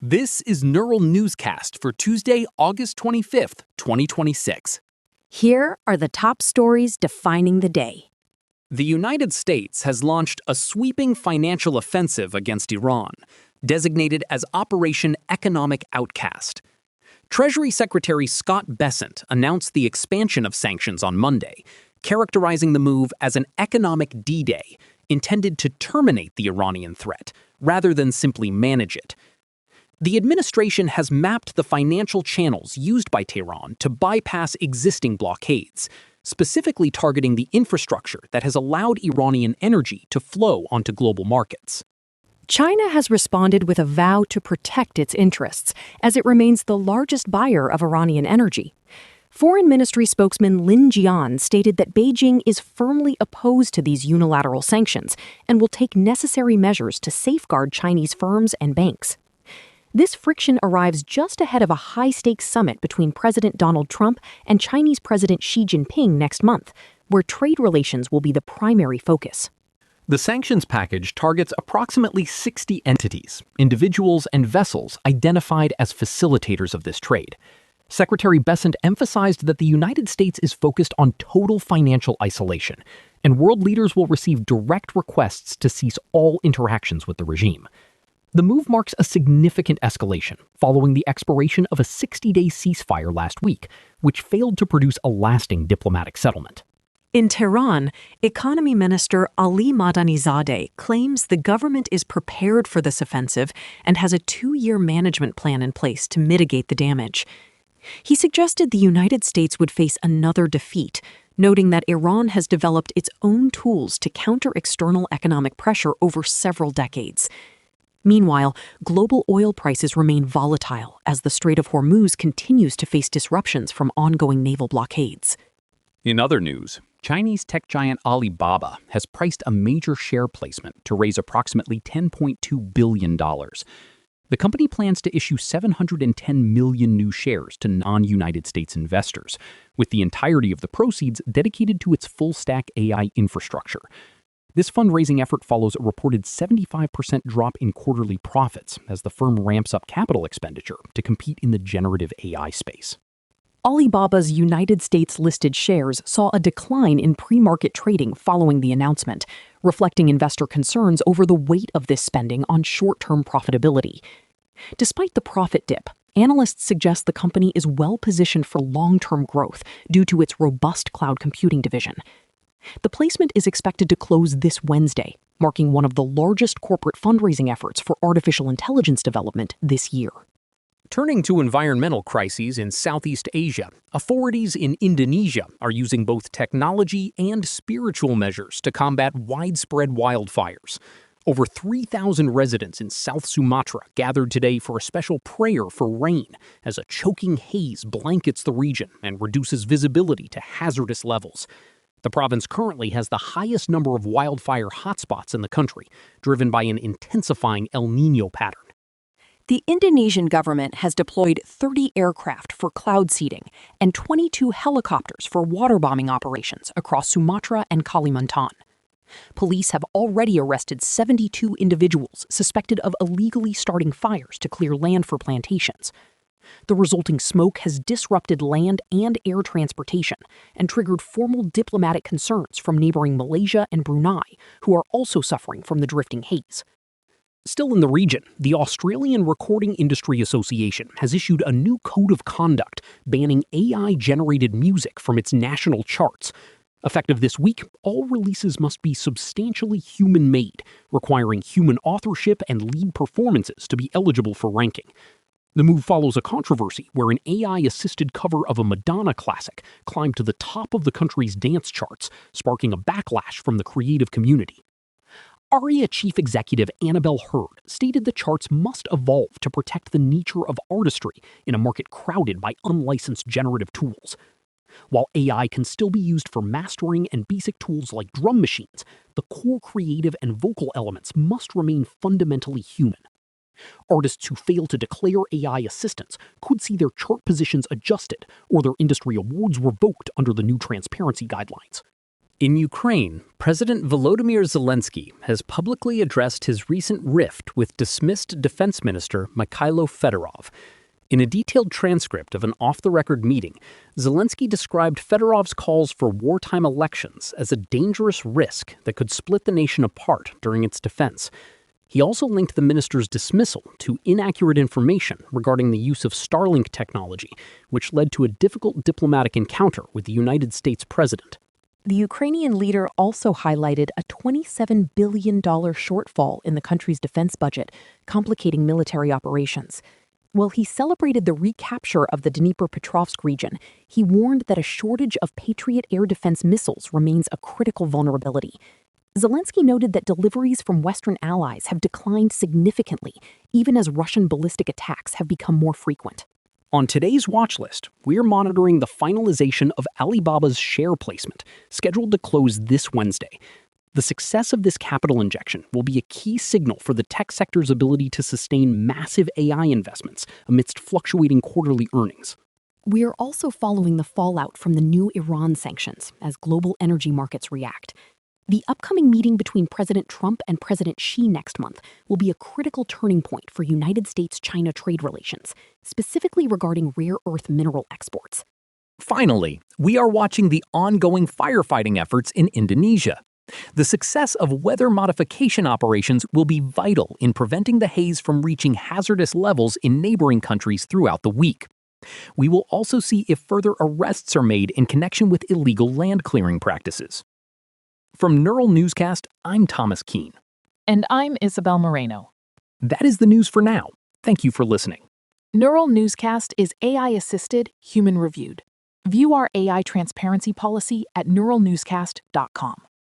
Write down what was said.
This is Neural Newscast for Tuesday, August 25th, 2026. Here are the top stories defining the day. The United States has launched a sweeping financial offensive against Iran, designated as Operation Economic Outcast. Treasury Secretary Scott Bessent announced the expansion of sanctions on Monday, characterizing the move as an economic D-Day intended to terminate the Iranian threat, rather than simply manage it. The administration has mapped the financial channels used by Tehran to bypass existing blockades, specifically targeting the infrastructure that has allowed Iranian energy to flow onto global markets. China has responded with a vow to protect its interests, as it remains the largest buyer of Iranian energy. Foreign Ministry spokesman Lin Jian stated that Beijing is firmly opposed to these unilateral sanctions and will take necessary measures to safeguard Chinese firms and banks. This friction arrives just ahead of a high-stakes summit between President Donald Trump and Chinese President Xi Jinping next month, where trade relations will be the primary focus. The sanctions package targets approximately 60 entities, individuals, and vessels identified as facilitators of this trade. Secretary Bessent emphasized that the United States is focused on total financial isolation, and world leaders will receive direct requests to cease all interactions with the regime. The move marks a significant escalation following the expiration of a 60-day ceasefire last week, which failed to produce a lasting diplomatic settlement. In Tehran, Economy Minister Ali Madanizadeh claims the government is prepared for this offensive and has a 2-year management plan in place to mitigate the damage. He suggested the United States would face another defeat, noting that Iran has developed its own tools to counter external economic pressure over several decades. Meanwhile, global oil prices remain volatile as the Strait of Hormuz continues to face disruptions from ongoing naval blockades. In other news, Chinese tech giant Alibaba has priced a major share placement to raise approximately $10.2 billion. The company plans to issue 710 million new shares to non-United States investors, with the entirety of the proceeds dedicated to its full-stack AI infrastructure. This fundraising effort follows a reported 75% drop in quarterly profits as the firm ramps up capital expenditure to compete in the generative AI space. Alibaba's United States-listed shares saw a decline in pre-market trading following the announcement, reflecting investor concerns over the weight of this spending on short-term profitability. Despite the profit dip, analysts suggest the company is well-positioned for long-term growth due to its robust cloud computing division. The placement is expected to close this Wednesday, marking one of the largest corporate fundraising efforts for artificial intelligence development this year. Turning to environmental crises in Southeast Asia, authorities in Indonesia are using both technology and spiritual measures to combat widespread wildfires. Over 3,000 residents in South Sumatra gathered today for a special prayer for rain as a choking haze blankets the region and reduces visibility to hazardous levels. The province currently has the highest number of wildfire hotspots in the country, driven by an intensifying El Niño pattern. The Indonesian government has deployed 30 aircraft for cloud seeding and 22 helicopters for water bombing operations across Sumatra and Kalimantan. Police have already arrested 72 individuals suspected of illegally starting fires to clear land for plantations. The resulting smoke has disrupted land and air transportation and triggered formal diplomatic concerns from neighboring Malaysia and Brunei, who are also suffering from the drifting haze. Still in the region, the Australian Recording Industry Association has issued a new code of conduct banning AI-generated music from its national charts. Effective this week, all releases must be substantially human-made, requiring human authorship and lead performances to be eligible for ranking. The move follows a controversy where an AI-assisted cover of a Madonna classic climbed to the top of the country's dance charts, sparking a backlash from the creative community. ARIA Chief Executive Annabelle Hurd stated the charts must evolve to protect the nature of artistry in a market crowded by unlicensed generative tools. While AI can still be used for mastering and basic tools like drum machines, the core creative and vocal elements must remain fundamentally human. Artists who fail to declare AI assistants could see their chart positions adjusted or their industry awards revoked under the new transparency guidelines. In Ukraine, President Volodymyr Zelenskyy has publicly addressed his recent rift with dismissed Defense Minister Mikhailo Fedorov. In a detailed transcript of an off-the-record meeting, Zelenskyy described Fedorov's calls for wartime elections as a dangerous risk that could split the nation apart during its defense. He also linked the minister's dismissal to inaccurate information regarding the use of Starlink technology, which led to a difficult diplomatic encounter with the United States president. The Ukrainian leader also highlighted a $27 billion shortfall in the country's defense budget, complicating military operations. While he celebrated the recapture of the Dnipropetrovsk region, he warned that a shortage of Patriot air defense missiles remains a critical vulnerability. Zelenskyy noted that deliveries from Western allies have declined significantly, even as Russian ballistic attacks have become more frequent. On today's watch list, we're monitoring the finalization of Alibaba's share placement, scheduled to close this Wednesday. The success of this capital injection will be a key signal for the tech sector's ability to sustain massive AI investments amidst fluctuating quarterly earnings. We're also following the fallout from the new Iran sanctions as global energy markets react. The upcoming meeting between President Trump and President Xi next month will be a critical turning point for United States-China trade relations, specifically regarding rare earth mineral exports. Finally, we are watching the ongoing firefighting efforts in Indonesia. The success of weather modification operations will be vital in preventing the haze from reaching hazardous levels in neighboring countries throughout the week. We will also see if further arrests are made in connection with illegal land clearing practices. From Neural Newscast, I'm Thomas Keene. And I'm Isabel Moreno. That is the news for now. Thank you for listening. Neural Newscast is AI-assisted, human-reviewed. View our AI transparency policy at neuralnewscast.com.